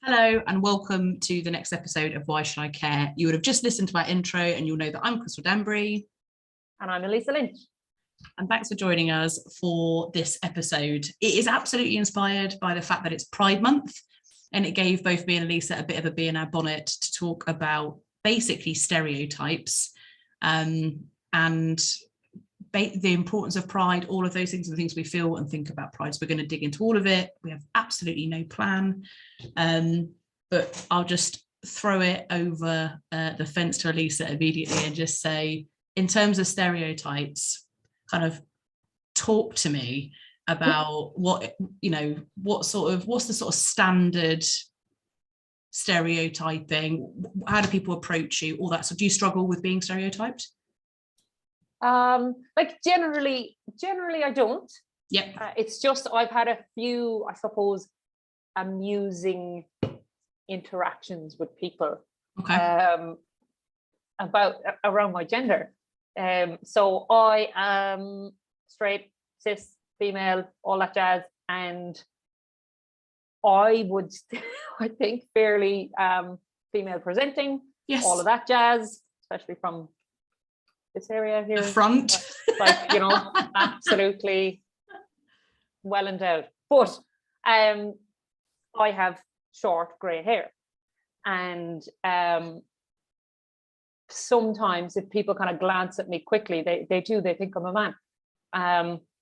Hello and welcome to the next episode of Why Should I Care? You would have just listened to our intro and you'll know that I'm Crystal Danbury. And I'm Elisa Lynch. And thanks for joining us for this episode. It is absolutely inspired by the fact that it's Pride Month, and it gave both me and Elisa a bit of a bee in our bonnet to talk about basically stereotypes and the importance of Pride, all of those things and things we feel and think about Pride. So we're going to dig into all of it. We have absolutely no plan, but I'll just throw it over the fence to Elisa immediately and just say, in terms of stereotypes, kind of talk to me about what's the sort of standard stereotyping? How do people approach you? All that. So do you struggle with being stereotyped? Generally I don't. Yep. It's just I've had a few, I suppose, amusing interactions with people. Okay. Around my gender. So I am straight, cis, female, all that jazz, and I would I think fairly female presenting. Yes. All of that jazz, especially from this area here. The front. Absolutely well endowed. But I have short grey hair. And sometimes if people kind of glance at me quickly, they think I'm a man.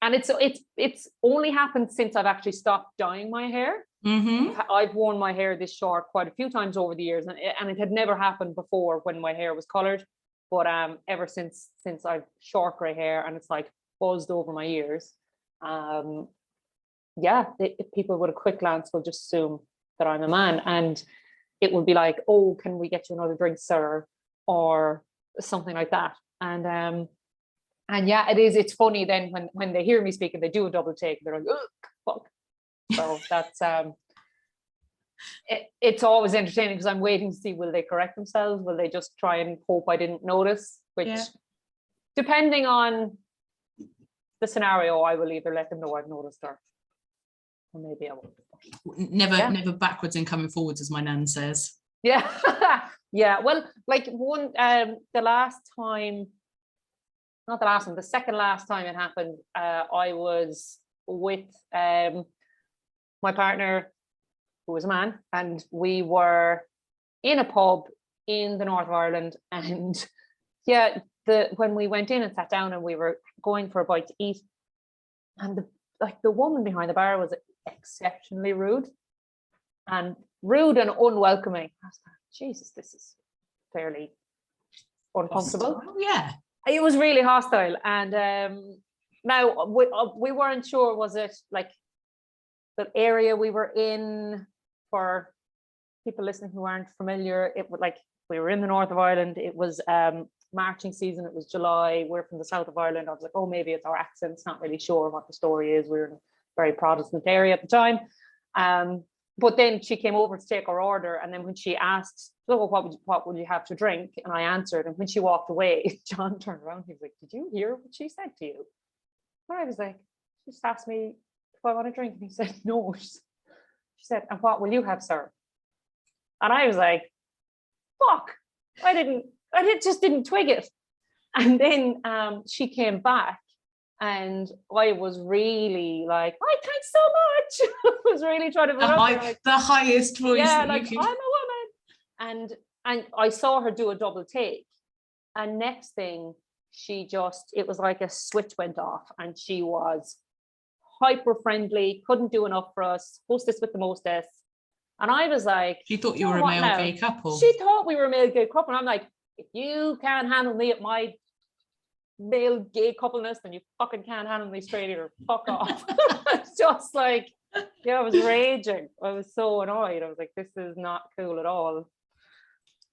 And it's only happened since I've actually stopped dyeing my hair. Mm-hmm. I've worn my hair this short quite a few times over the years, and it had never happened before when my hair was colored. But ever since I've short grey hair and it's like buzzed over my ears, people with a quick glance will just assume that I'm a man, and it would be like, oh, can we get you another drink, sir, or something like that. And yeah, it's funny then when they hear me speak and they do a double take, they're like, oh, fuck. So that's it's always entertaining because I'm waiting to see, will they correct themselves? Will they just try and hope I didn't notice? Which, depending on the scenario, I will either let them know I've noticed or maybe I won't. Never backwards and coming forwards, as my nan says. Yeah. Yeah. Well, like the second last time it happened, I was with my partner, who was a man, and we were in a pub in the north of Ireland, and when we went in and sat down and we were going for a bite to eat, and the woman behind the bar was exceptionally rude and unwelcoming. I was like, Jesus, this is fairly uncomfortable. Hostile, yeah. It was really hostile, and now we weren't sure, was it like the area we were in? For people listening who aren't familiar, it would, like, we were in the north of Ireland. It was marching season. It was July. We're from the south of Ireland. I was like, oh, maybe it's our accents. Not really sure what the story is. We were in a very Protestant area at the time. But then she came over to take our order, and then when she asked, "Oh, what would you have to drink?" and I answered, and when she walked away, John turned around. He was like, "Did you hear what she said to you?" And I was like, "She just asked me if I want a drink," and he said, "No." She said, "And what will you have, sir?" And I was like, fuck, I just didn't twig it. And then she came back, and I was really like, "Oh, thanks so much." I was really trying to the highest voice. Yeah, like, I'm a woman. And I saw her do a double take. And next thing, it was like a switch went off, and she was hyper friendly, couldn't do enough for us, hostess with the mostess. And I was like, she thought you were a male gay couple. She thought we were a male gay couple. And I'm like, if you can't handle me at my male gay coupleness, then you fucking can't handle me straight either. Fuck off. It's just like, I was raging. I was so annoyed. I was like, this is not cool at all.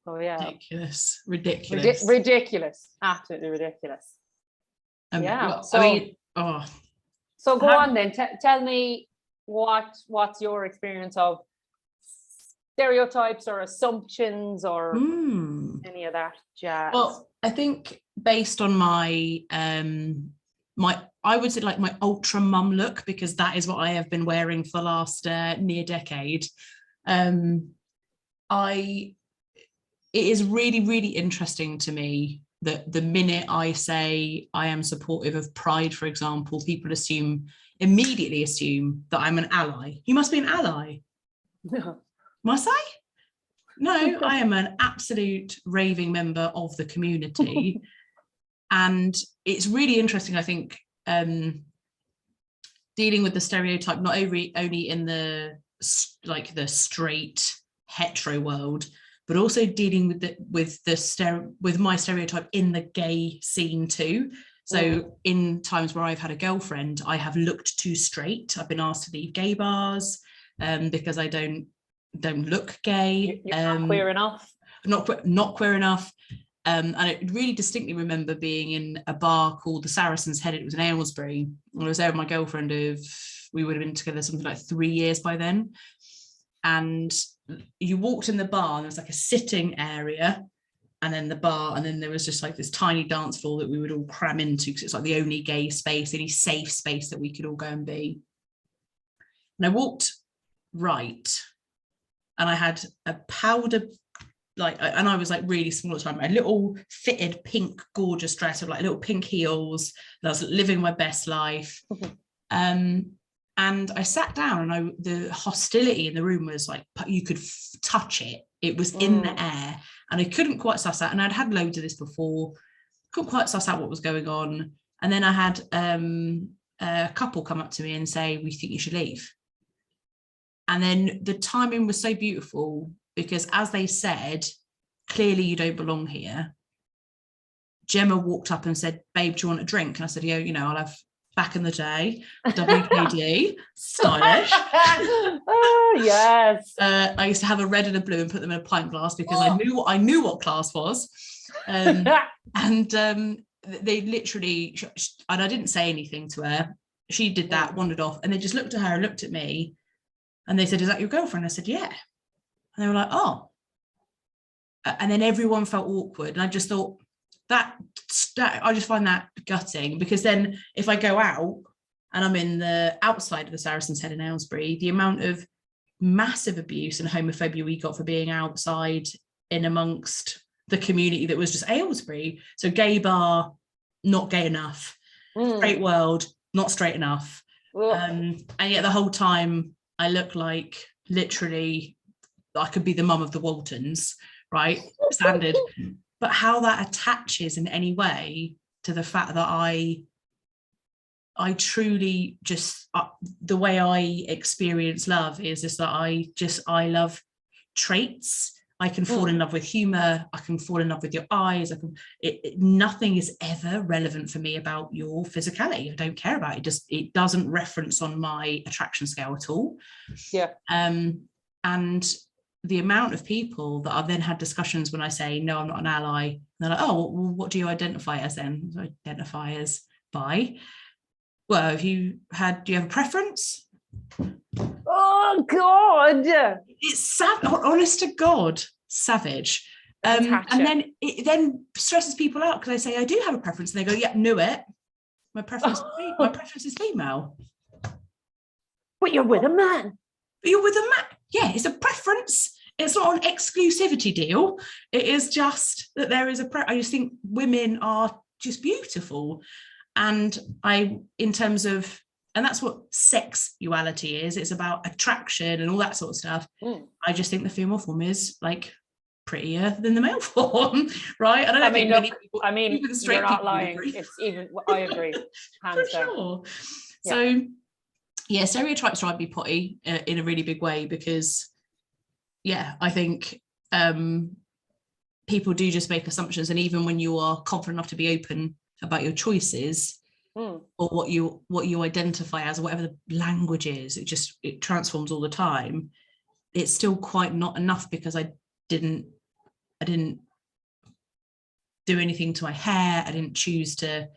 So yeah. Ridiculous. Absolutely ridiculous. So go on then. Tell me what's your experience of stereotypes or assumptions or any of that jazz? Well, I think based on my I would say like my ultra mum look, because that is what I have been wearing for the last near decade. it is really, really interesting to me that the minute I say I am supportive of Pride, for example, people immediately assume that I'm an ally. You must be an ally. Must I? No, I am an absolute raving member of the community. And it's really interesting, I think, dealing with the stereotype, not only in the straight hetero world, but also dealing with my stereotype in the gay scene too. So in times where I've had a girlfriend, I have looked too straight. I've been asked to leave gay bars because I don't look gay. You're not queer enough. Not queer enough. And I really distinctly remember being in a bar called the Saracen's Head. It was in Aylesbury. I was there with my girlfriend we would have been together something like 3 years by then. And you walked in the bar and there was like a sitting area and then the bar, and then there was just like this tiny dance floor that we would all cram into because it's like the only gay space, any safe space that we could all go and be. And I walked right and I had a powder, and I was like really small at the time. I had a little fitted pink gorgeous dress with like little pink heels. And I was living my best life. And I sat down and the hostility in the room was like, you could touch it. It was in the air and I couldn't quite suss out. And I'd had loads of this before. Couldn't quite suss out what was going on. And then I had a couple come up to me and say, we think you should leave. And then the timing was so beautiful because as they said, clearly you don't belong here. Gemma walked up and said, babe, do you want a drink? And I said, yeah, I'll have back in the day, WKD, stylish. Oh, yes. I used to have a red and a blue and put them in a pint glass because I knew what class was. And they literally, and I didn't say anything to her. She did that, wandered off, and they just looked at her and looked at me. And they said, is that your girlfriend? I said, yeah. And they were like, oh. And then everyone felt awkward. And I just thought that I just find that gutting because then if I go out and I'm in the outside of the Saracen's Head in Aylesbury, the amount of massive abuse and homophobia we got for being outside in amongst the community that was just Aylesbury. So gay bar, not gay enough. Straight world, not straight enough. And yet the whole time I look like literally I could be the mum of the Waltons, right? Standard. But how that attaches in any way to the fact that I truly just, the way I experience love is just that I love traits. I can fall in love with humor. I can fall in love with your eyes. Nothing is ever relevant for me about your physicality. I don't care about it. It doesn't reference on my attraction scale at all. Yeah. And the amount of people that I've then had discussions when I say, no, I'm not an ally. And they're like, oh, well, what do you identify as then? I identify as bi. Well, do you have a preference? Oh, God. It's honest to God, savage. And then it then stresses people out because I say, I do have a preference. And they go, yeah, knew it. My preference is female. But you're with a man. But you're with a man. Yeah, it's a preference. It's not an exclusivity deal. It is just that there is I just think women are just beautiful. And in terms of, and that's what sexuality is. It's about attraction and all that sort of stuff. I just think the female form is like prettier than the male form, right? I think many people, even straight you're not people lying. agree. It's even, I agree. Hands For down. sure. Yeah. So yeah, stereotypes drive me potty in a really big way because, yeah, I think people do just make assumptions, and even when you are confident enough to be open about your choices or what you identify as, or whatever the language is, it transforms all the time. It's still quite not enough because I didn't do anything to my hair. I didn't choose to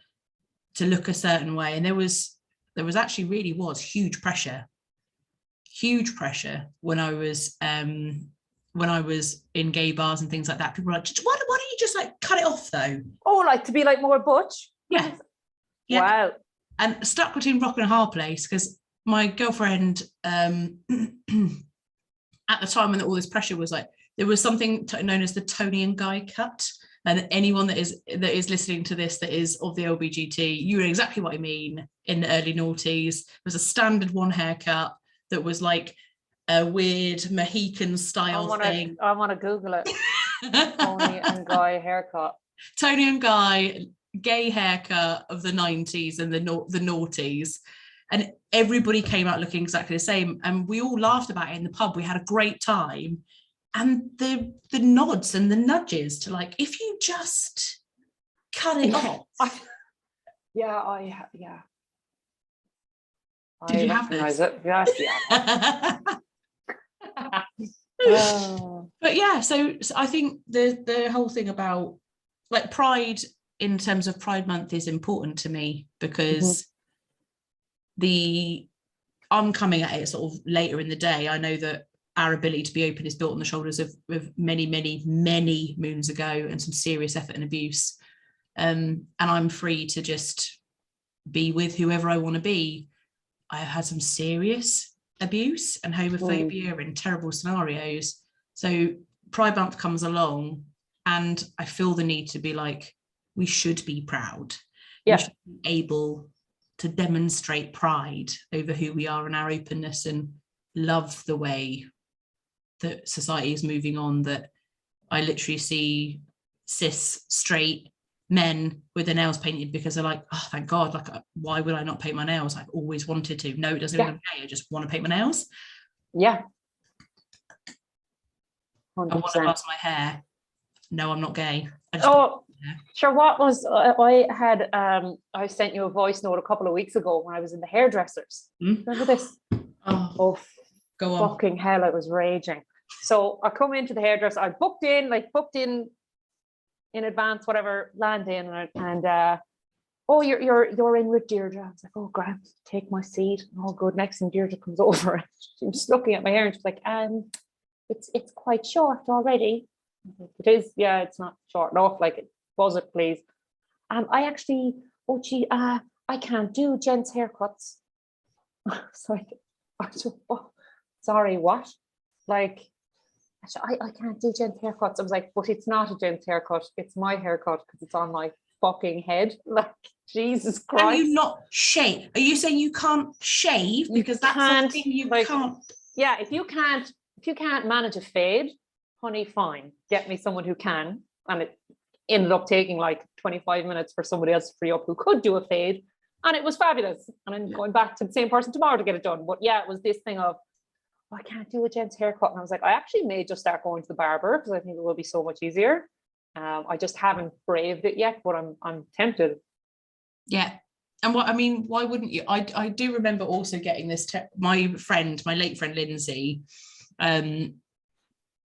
look a certain way, and there was actually really was huge pressure when I was in gay bars and things like that. People were like, why don't you just like cut it off though? Oh, like to be like more butch? Yeah. Wow. And stuck between rock and a hard place because my girlfriend at the time when all this pressure was like, there was something known as the Tony and Guy cut. And anyone that is listening to this that is of the LBGT, you know exactly what I mean. In the early noughties, there was a standard one haircut that was like a weird Mohican style thing. I want to Google it. Tony and Guy haircut. Tony and Guy gay haircut of the 90s and the noughties. And everybody came out looking exactly the same. And we all laughed about it in the pub. We had a great time. And the nods and the nudges to like, if you just cut it off. Yeah. Did you have this? It? Yes, yeah. But yeah, so I think the whole thing about like pride in terms of Pride Month is important to me, because I'm coming at it sort of later in the day. I know that our ability to be open is built on the shoulders of many moons ago and some serious effort and abuse. And I'm free to just be with whoever I want to be. I have had some serious abuse and homophobia and terrible scenarios. So Pride Month comes along and I feel the need to be like, we should be proud. Yeah. We should be able to demonstrate pride over who we are and our openness, and love the way that society is moving on. That I literally see cis straight men with their nails painted because they're like, oh, thank God, like, why would I not paint my nails? I've always wanted to. No, it doesn't mean I'm gay. I just want to paint my nails. Yeah. 100%. I want to pass my hair. No, I'm not gay. Sure. What was I sent you a voice note a couple of weeks ago when I was in the hairdressers. Remember this? Oh, go on. Fucking hell, I was raging. So I come into the hairdresser. I booked in in advance, whatever, land in, and you're in with Deirdre. I was like, oh, grand, take my seat. Oh, good. Next thing, Deirdre comes over. She was looking at my hair and she's like, it's quite short already. It is, yeah, it's not short enough. Like, buzz it, please. I actually, I can't do gents' haircuts. So I said, oh, sorry, what? Like, I can't do gents' haircuts. I was like, but it's not a gents' haircut. It's my haircut because it's on my fucking head. Like, Jesus Christ. Can you not shave? Are you saying you can't shave? Because that's the thing you can't. Yeah, if you can't manage a fade, honey, fine. Get me someone who can. And it ended up taking like 25 minutes for somebody else to free up who could do a fade. And it was fabulous. And I'm going back to the same person tomorrow to get it done. But yeah, it was this thing of, I can't do a gent's haircut. And I was like, I actually may just start going to the barber because I think it will be so much easier. I just haven't braved it yet, but I'm tempted. Yeah. And why wouldn't you? I do remember also getting this, my late friend Lindsay,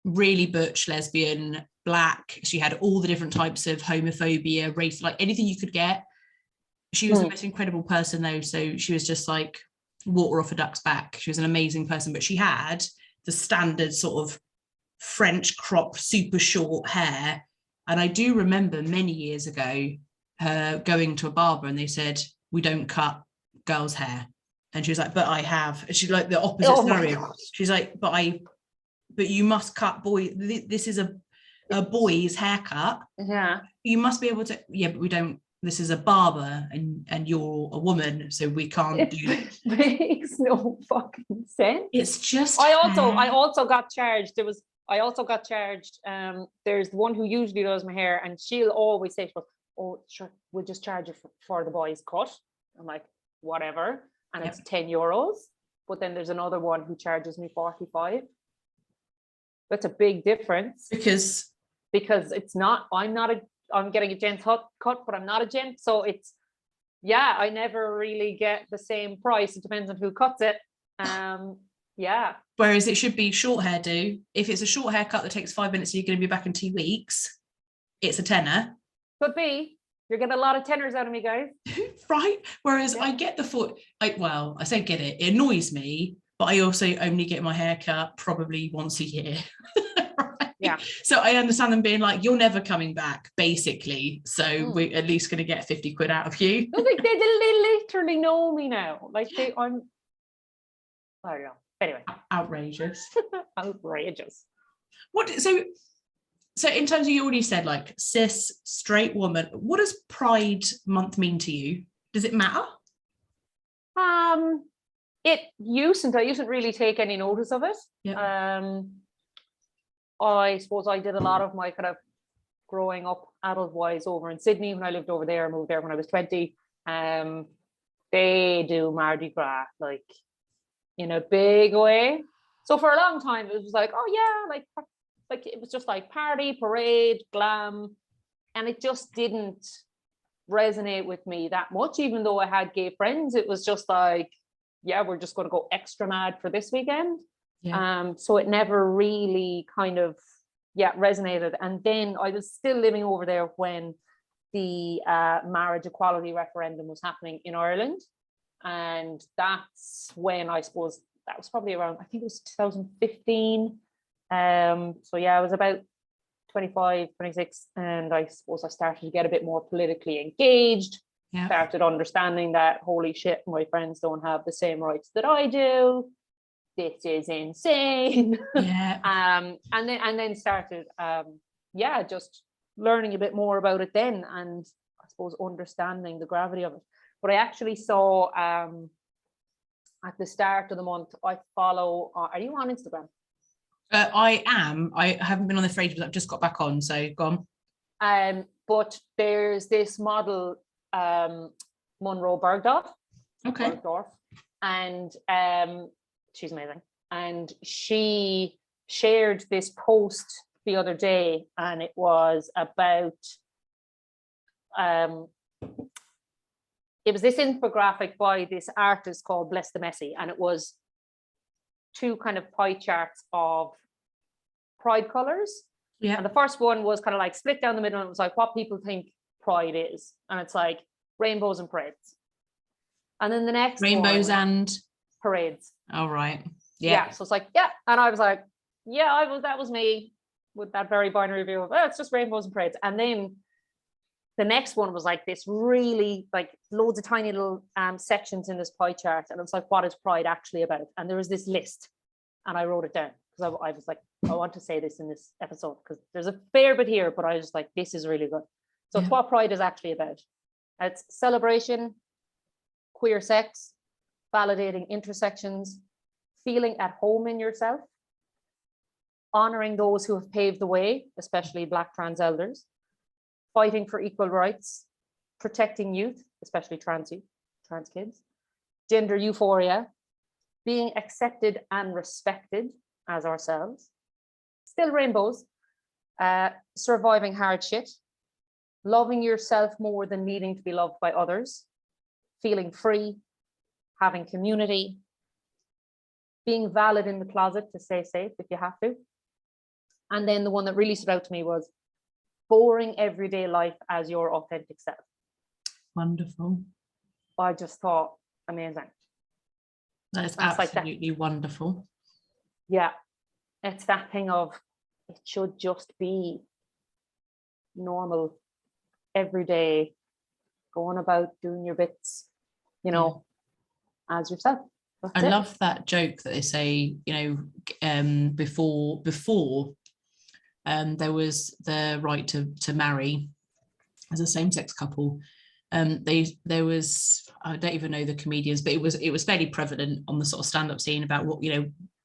really butch, lesbian, black. She had all the different types of homophobia, race, like anything you could get. She was the most incredible person though. So she was just like water off a duck's back. She was an amazing person, but she had the standard sort of French crop, super short hair. And I do remember many years ago her going to a barber and they said, we don't cut girls' hair. And she was like, but I have. And she's like the opposite scenario. She's like, but you must cut boy. This is a boy's haircut. Yeah. You must be able to. Yeah, but we don't. This is a barber, and you're a woman, so we can't do that. It makes no fucking sense. It's just. I also got charged. There's the one who usually does my hair, and she'll always say, "Oh, sure, we'll just charge you for the boys' cut." I'm like, whatever, and it's €10. But then there's another one who charges me 45. That's a big difference because it's not. I'm getting a gent cut, but I'm not a gent. So it's, I never really get the same price. It depends on who cuts it. Whereas it should be short hairdo. If it's a short haircut that takes 5 minutes, and you're going to be back in 2 weeks, it's a tenner. Could be. You're getting a lot of tenors out of me, guys. Right. Whereas I get the foot. I say get it. It annoys me, but I also only get my hair cut probably once a year. Right? Yeah. So I understand them being like, you're never coming back, basically. So we're at least going to get 50 quid out of you. No, they literally know me now. Like I don't know. Anyway. Outrageous. Outrageous. What so in terms of, you already said like cis straight woman, what does Pride Month mean to you? Does it matter? I usn't really take any notice of it. Yeah. I suppose I did a lot of my kind of growing up adult wise over in Sydney when I lived over there. I moved there when I was 20. They do Mardi Gras like in a big way. So for a long time it was like, oh yeah, like it was just like party, parade, glam, and it just didn't resonate with me that much. Even though I had gay friends, it was just like, yeah, we're just going to go extra mad for this weekend. Yeah. So it never really kind of resonated. And then I was still living over there when the marriage equality referendum was happening in Ireland, and that's when I suppose that was probably around, I think it was 2015. So yeah, I was about 25, 26, and I suppose I started to get a bit more politically engaged. Yeah. Started understanding that, holy shit, my friends don't have the same rights that I do. This is insane. Yeah. And then started just learning a bit more about it then, and I suppose understanding the gravity of it. But I actually saw at the start of the month, I follow, are you on Instagram? I am. I haven't been on the for ages, but I've just got back on, so go on. But there's this model, Monroe Bergdorf. Okay. Bergdorf, and she's amazing. And she shared this post the other day, and it was about it was this infographic by this artist called Bless the Messy, and it was two kind of pie charts of pride colors. Yeah. And the first one was kind of like split down the middle, and it was like what people think pride is, and it's like rainbows and parades. And then the next rainbows and parades. All right. Yeah. So it's like, yeah. And I was like, yeah, that was me with that very binary view of, oh, it's just rainbows and parades. And then the next one was like this really like loads of tiny little sections in this pie chart. And it was like, what is pride actually about? And there was this list, and I wrote it down because I was like, I want to say this in this episode because there's a fair bit here, but I was just like, this is really good. So it's what pride is actually about. It's celebration, queer sex, validating intersections, feeling at home in yourself, honoring those who have paved the way, especially Black trans elders, fighting for equal rights, protecting youth, especially trans kids, gender euphoria, being accepted and respected as ourselves, still rainbows, surviving hard shit, loving yourself more than needing to be loved by others, feeling free, having community, being valid in the closet to stay safe if you have to. And then the one that really stood out to me was boring everyday life as your authentic self. Wonderful. I just thought, amazing. That is absolutely wonderful. Yeah. It's that thing of, it should just be normal, everyday, going about doing your bits, as yourself. I love that joke that they say, before there was the right to marry as a same-sex couple. There was, I don't even know the comedians, but it was fairly prevalent on the sort of stand-up scene about what,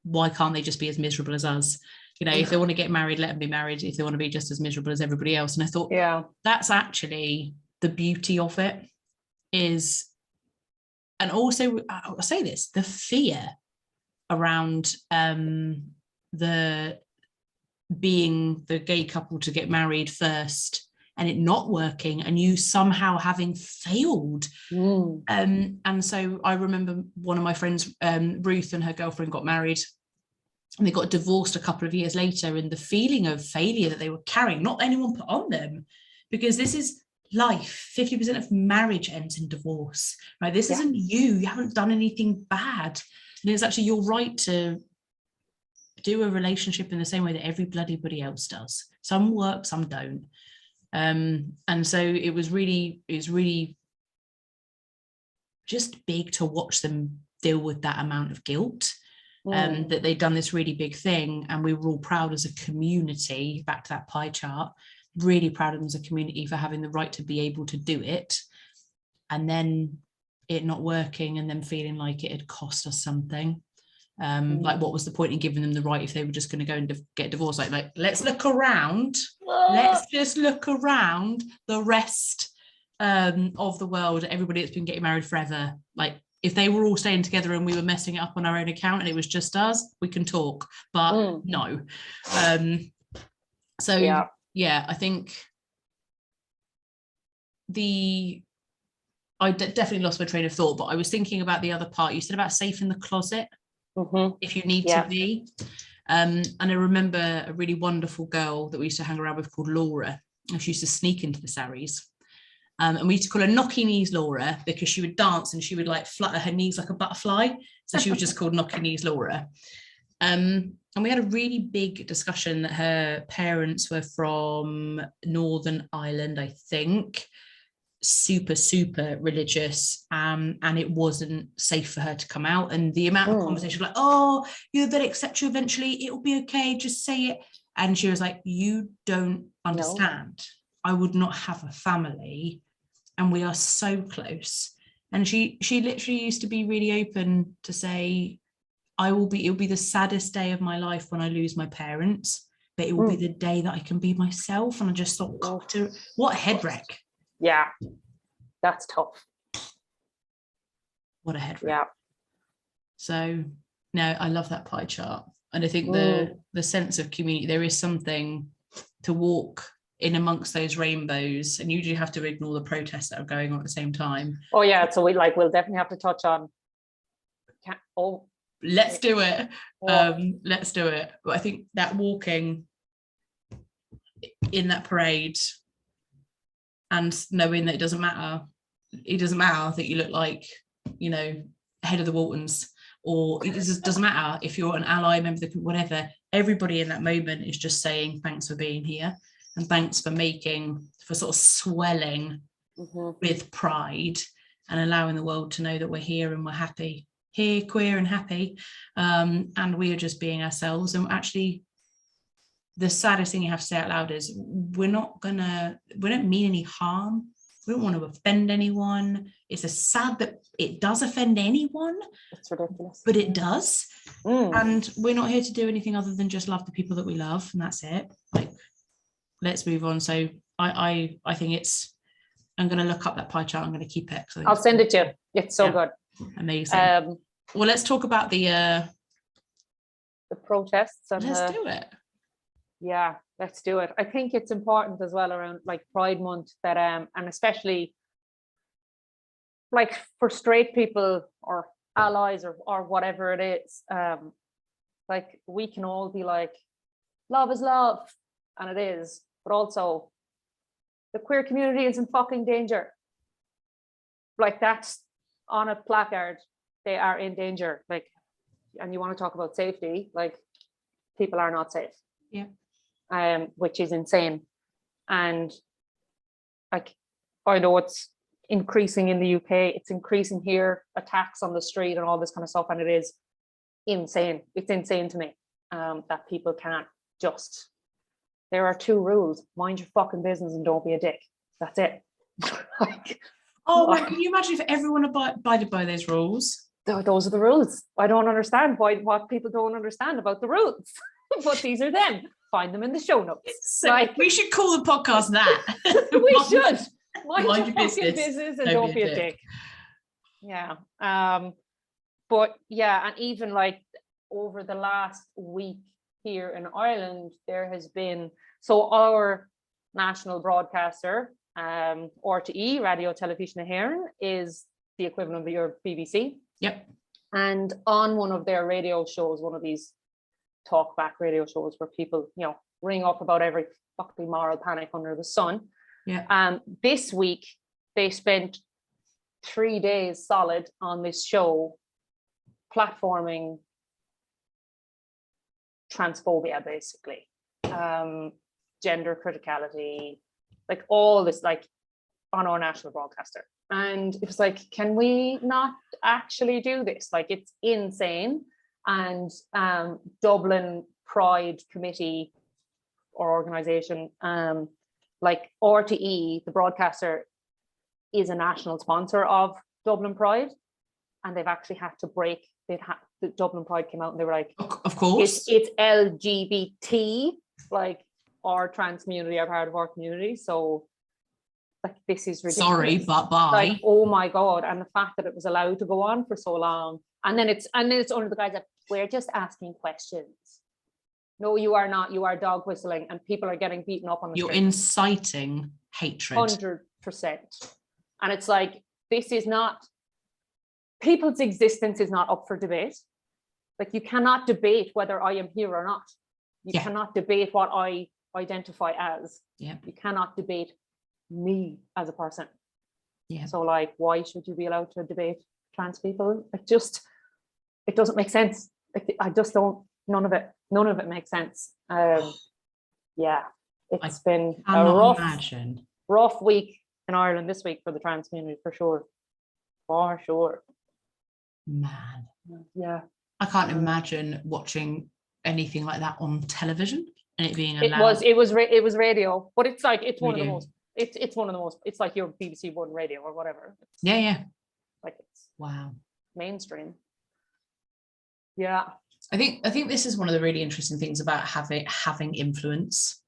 why can't they just be as miserable as us? If they want to get married, let them be married. If they want to be just as miserable as everybody else. And I thought, that's actually the beauty of it is. And also, I'll say this, the fear around the being the gay couple to get married first and it not working and you somehow having failed. And so I remember one of my friends, Ruth, and her girlfriend got married and they got divorced a couple of years later, and the feeling of failure that they were carrying, not anyone put on them, because this is life. 50% of marriage ends in divorce, right? This isn't you haven't done anything bad, and it's actually your right to do a relationship in the same way that every bloody body else does. Some work, some don't. And so it was really just big to watch them deal with that amount of guilt. that they'd done this really big thing, and we were all proud as a community, back to that pie chart, really proud of them as a community for having the right to be able to do it, and then it not working, and then feeling like it had cost us something. Like, what was the point in giving them the right if they were just going to go and get divorced? Like, let's look around. Let's just look around the rest of the world. Everybody that's been getting married forever. Like, if they were all staying together and we were messing it up on our own account and it was just us, we can talk. But no. So yeah, I think I definitely lost my train of thought, but I was thinking about the other part. You said about safe in the closet. If you need to be. And I remember a really wonderful girl that we used to hang around with called Laura, and she used to sneak into the Saris. And we used to call her Knocky Knees Laura because she would dance and she would like flutter her knees like a butterfly. So she was just called Knocky Knees Laura. And we had a really big discussion that her parents were from Northern Ireland, I think. Super religious, and it wasn't safe for her to come out, and the amount of conversation like, oh, they'll accept you eventually, it'll be okay, just say it. And she was like, you don't understand. I would not have a family, and we are so close. And she literally used to be really open to say, it'll be the saddest day of my life when I lose my parents, but it will be the day that I can be myself. And I just thought, God, what a head wreck. Yeah, that's tough. What a head wreck. Yeah. So no, I love that pie chart. And I think the sense of community, there is something to walk in amongst those rainbows, and you do have to ignore the protests that are going on at the same time. Oh yeah, so we'll definitely have to touch on. Let's do it. Let's do it. But I think that walking in that parade and knowing that it doesn't matter that you look like, head of the Waltons, or it just doesn't matter if you're an ally, member of the whatever. Everybody in that moment is just saying thanks for being here, and thanks for sort of swelling with pride and allowing the world to know that we're here and we're happy, here, queer and happy, and we are just being ourselves. And actually, the saddest thing you have to say out loud is we don't mean any harm. We don't want to offend anyone. It's sad that it does offend anyone. It's ridiculous. But it does. And we're not here to do anything other than just love the people that we love, and that's it. Like, let's move on. So I think I'm going to look up that pie chart. I'm going to keep it. I'll send it to you. It's so good. Amazing. Well, let's talk about the protests. Let's do it. Yeah, let's do it. I think it's important as well around like Pride Month that and especially like for straight people or allies or whatever it is, like we can all be like, love is love, and it is, but also the queer community is in fucking danger. Like, that's on a placard, they are in danger. Like, and you want to talk about safety, like people are not safe. Yeah. Which is insane. And like, I know it's increasing in the UK, it's increasing here, attacks on the street and all this kind of stuff, and it is insane. It's insane to me that people can't just, there are two rules: mind your fucking business and don't be a dick. That's it. Like, man, can you imagine if everyone abided by those rules? Those are the rules. I don't understand what people don't understand about the rules. But these are them. Find them in the show notes. So like, we should call the podcast that. We should. Mind your business and don't be a dick. Yeah. But yeah, and even like over the last week here in Ireland, there has been, so our national broadcaster, RTE, Radio Television Éireann, is the equivalent of your BBC. Yep. And on one of their radio shows, one of these talk back radio shows where people, ring up about every fucking moral panic under the sun. Yeah. This week they spent 3 days solid on this show platforming transphobia, basically, gender criticality, like all this, like on our national broadcaster. And it was like, can we not actually do this? Like, it's insane. and Dublin Pride Committee or organisation, like RTE, the broadcaster, is a national sponsor of Dublin Pride, and they've actually had to break. The Dublin Pride came out and they were like, of course, it's LGBT, like our trans community are part of our community, so like this is ridiculous. Sorry, but bye. Like, oh my god, and the fact that it was allowed to go on for so long, and then it's under the guise that we're just asking questions. No, you are not. You are dog whistling, and people are getting beaten up on the You're street. inciting hatred. 100%. And it's like, this is not, people's existence is not up for debate. Like, you cannot debate whether I am here or not. You cannot debate what I identify as. Yeah. You cannot debate me as a person. Yeah. So like, why should you be allowed to debate trans people? It doesn't make sense. I just don't, none of it makes sense. Yeah, it's been a rough week in Ireland this week for the trans community, for sure. Man. Yeah. I can't imagine watching anything like that on television and it being allowed. It was radio, but it's like, it's one of the most, it's one of the most, it's like your BBC One radio or whatever. Yeah. Like, it's wow. mainstream. Yeah. I think this is one of the really interesting things about having influence,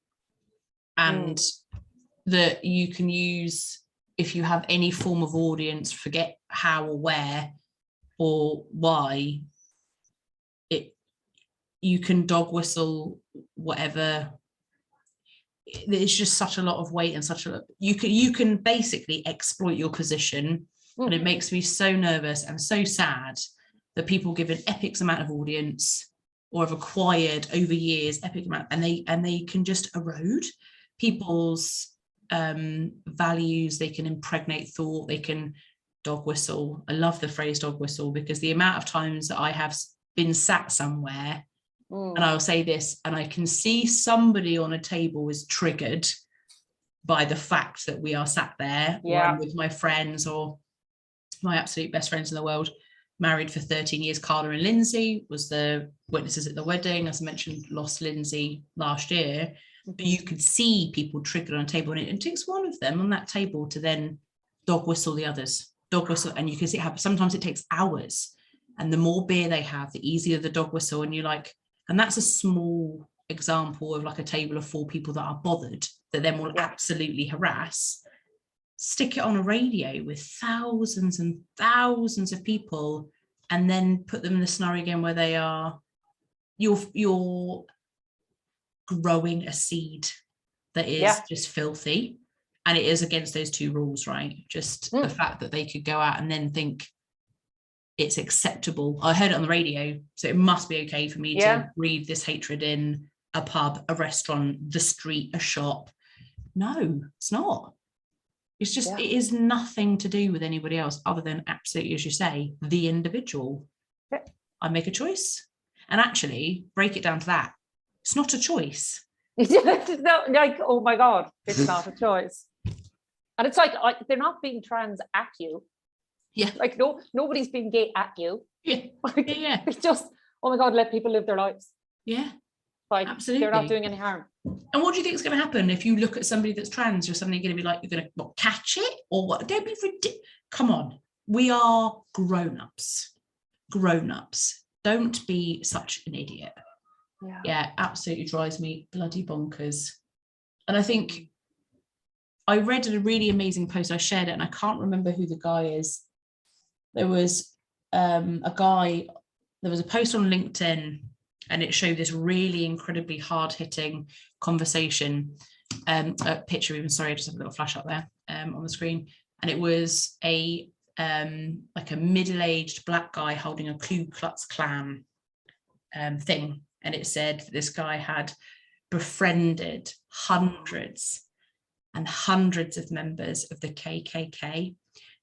and that you can use, if you have any form of audience, forget how or where or why, you can dog whistle whatever. There's just such a lot of weight and you can basically exploit your position, and it makes me so nervous and so sad that people give an epic amount of audience or have acquired over years epic amount, and they can just erode people's values. They can impregnate thought. They can dog whistle. I love the phrase dog whistle, because the amount of times that I have been sat somewhere and I'll say this, and I can see somebody on a table is triggered by the fact that we are sat there, or I'm with my friends or my absolute best friends in the world, married for 13 years. Carla and Lindsay was the witnesses at the wedding. As I mentioned, lost Lindsay last year. But you could see people triggered on a table, and it takes one of them on that table to then dog whistle the others. Dog whistle, and you can see it happen. Sometimes it takes hours, and the more beer they have, the easier the dog whistle. And you're like, and that's a small example of like a table of 4 people that are bothered, that then will absolutely harass. Stick it on a radio with thousands and thousands of people, and then put them in the scenario again where they are, you're growing a seed that is just filthy, and it is against those 2 rules, right? Just the fact that they could go out and then think it's acceptable. I heard it on the radio, so it must be okay for me to breathe this hatred in a pub, a restaurant, the street, a shop. No, it's not. It's just, it is nothing to do with anybody else other than, absolutely, as you say, the individual. I make a choice. And actually, break it down to that. It's not a choice. Like, oh my God, it's not a choice. And it's like, they're not being trans at you. Yeah. Like, nobody's being gay at you. Yeah. Like, it's just, oh my God, let people live their lives. Yeah. Like, absolutely. They're not doing any harm. And what do you think is going to happen if you look at somebody that's trans? You're suddenly going to be like, you're going to catch it or what? Don't be ridiculous. Come on. We are grown-ups. Grown-ups. Don't be such an idiot. Yeah, absolutely drives me bloody bonkers. And I think I read a really amazing post. I shared it, and I can't remember who the guy is. There was a guy, there was a post on LinkedIn, and it showed this really incredibly hard-hitting conversation, a picture even, sorry, I just have a little flash up there on the screen. And it was a like a middle-aged black guy holding a Ku Klux Klan thing. And it said this guy had befriended hundreds and hundreds of members of the KKK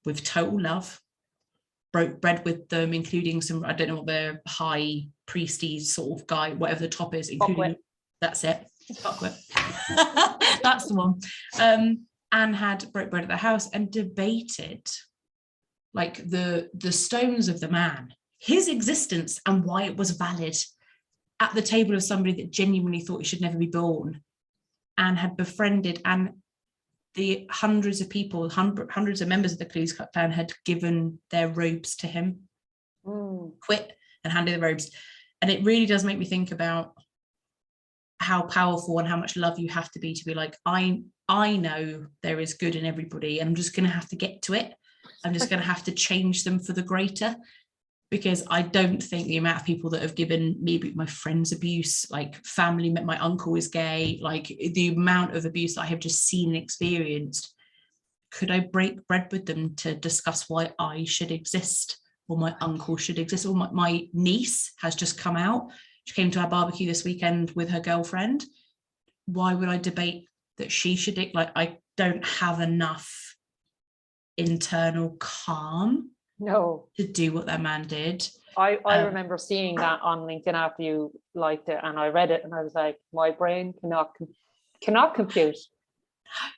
with total love, broke bread with them, including some, I don't know what the high priesty sort of guy, whatever the top is, including, that's it, fuckwit. That's the one. And had broke bread at the house and debated like the stones of the man his existence and why it was valid at the table of somebody that genuinely thought he should never be born and had befriended, and the hundreds of people, hundreds of members of the Ku Klux Klan had given their robes to him, quit and handed the robes. And it really does make me think about how powerful and how much love you have to be like, I know there is good in everybody, and I'm just going to have to get to it. I'm just going to have to change them for the greater, because I don't think the amount of people that have given maybe my friends abuse, like family, my uncle is gay, like the amount of abuse I have just seen and experienced. Could I break bread with them to discuss why I should exist, or my uncle should exist, or my niece has just come out. She came to our barbecue this weekend with her girlfriend. Why would I debate that she should, like, I don't have enough internal calm to do what that man did. I remember seeing that on LinkedIn after you liked it, and I read it and I was like, my brain cannot compute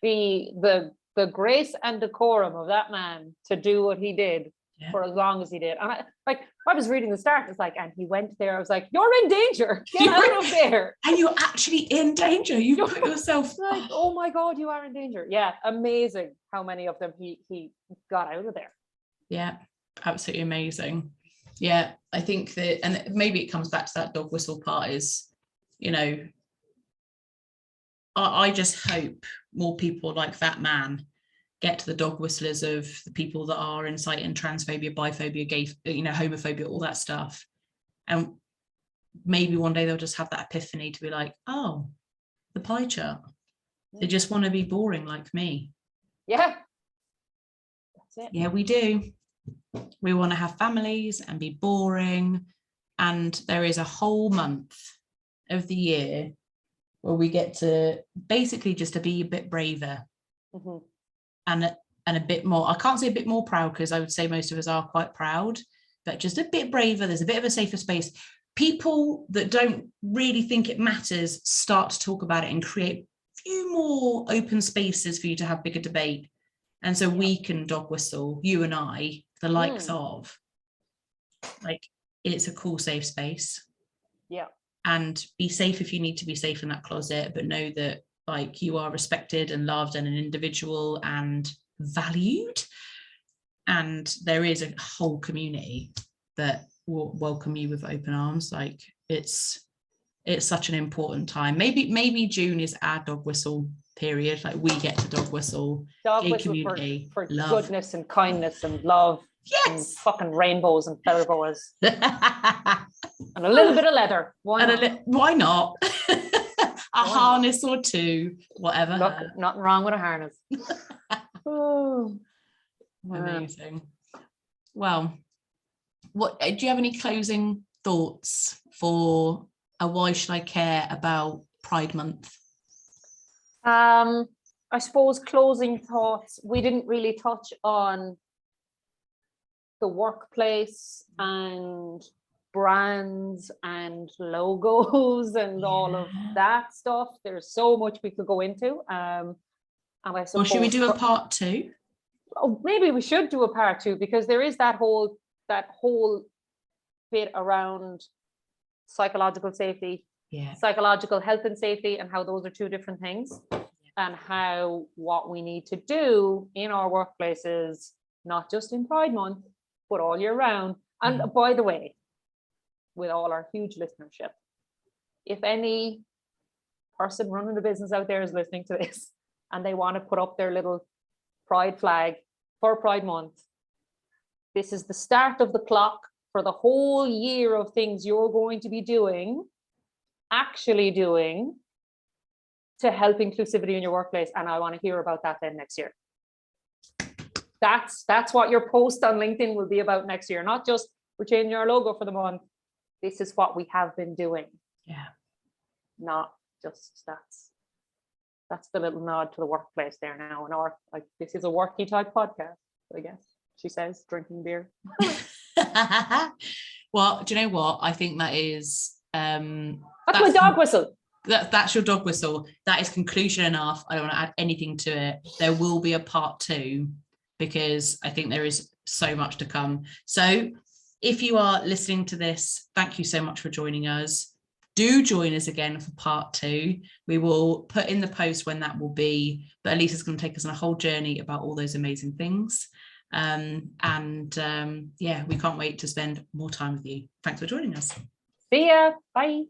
the grace and decorum of that man to do what he did for as long as he did. And I was reading the start, it's like, and he went there, I was like, you're in danger, get out of there. And you're actually in danger, you put yourself like, oh my God, you are in danger. Yeah, amazing how many of them he got out of there. Yeah, absolutely amazing. Yeah, I think that, and maybe it comes back to that dog whistle part, is, you know, I just hope more people like that man get to the dog whistlers of the people that are inciting transphobia, biphobia, gay, you know, homophobia, all that stuff. And maybe one day they'll just have that epiphany to be like, oh, the pie chart. They just want to be boring like me. Yeah. That's it. Yeah, we do. We want to have families and be boring. And there is a whole month of the year where we get to basically just to be a bit braver. Mm-hmm. And a bit more, I can't say a bit more proud, because I would say most of us are quite proud, but just a bit braver. There's a bit of a safer space. People that don't really think it matters start to talk about it and create a few more open spaces for you to have bigger debate. And so we can dog whistle, you and I, the likes of, like, it's a cool, safe space. Yeah. And be safe if you need to be safe in that closet, but know that, like, you are respected and loved and an individual and valued. And there is a whole community that will welcome you with open arms. Like, it's such an important time. Maybe June is our dog whistle period. Like, we get to dog whistle. Dog whistle community for goodness and kindness and love. Yes. And fucking rainbows and feather boas. And a little bit of leather. Why not? A harness or two, whatever. Look, nothing wrong with a harness. Oh, amazing. Well, what do you have any closing thoughts for a Why Should I Care About Pride Month? I suppose closing thoughts, we didn't really touch on the workplace and brands and logos and all of that stuff. There's so much we could go into. And I suppose, should we do a part 2? Oh, maybe we should do a part 2, because there is that whole bit around psychological safety, psychological health and safety, and how those are two different things, and how what we need to do in our workplaces, not just in Pride Month, but all year round. And by the way, with all our huge listenership, if any person running a business out there is listening to this and they want to put up their little pride flag for Pride Month, this is the start of the clock for the whole year of things you're going to be doing, actually doing, to help inclusivity in your workplace. And I want to hear about that then next year. That's what your post on LinkedIn will be about next year, not just we're changing our logo for the month. This is what we have been doing. Yeah. Not just that's the little nod to the workplace there now. And our, like, this is a worky type podcast, I guess. She says, drinking beer. Well, do you know what? I think that is that's my dog whistle. That's your dog whistle. That is conclusion enough. I don't want to add anything to it. There will be a part 2, because I think there is so much to come. So if you are listening to this, thank you so much for joining us. Do join us again for part 2. We will put in the post when that will be, but Elisa's going to take us on a whole journey about all those amazing things. Yeah, we can't wait to spend more time with you. Thanks for joining us. See ya. Bye.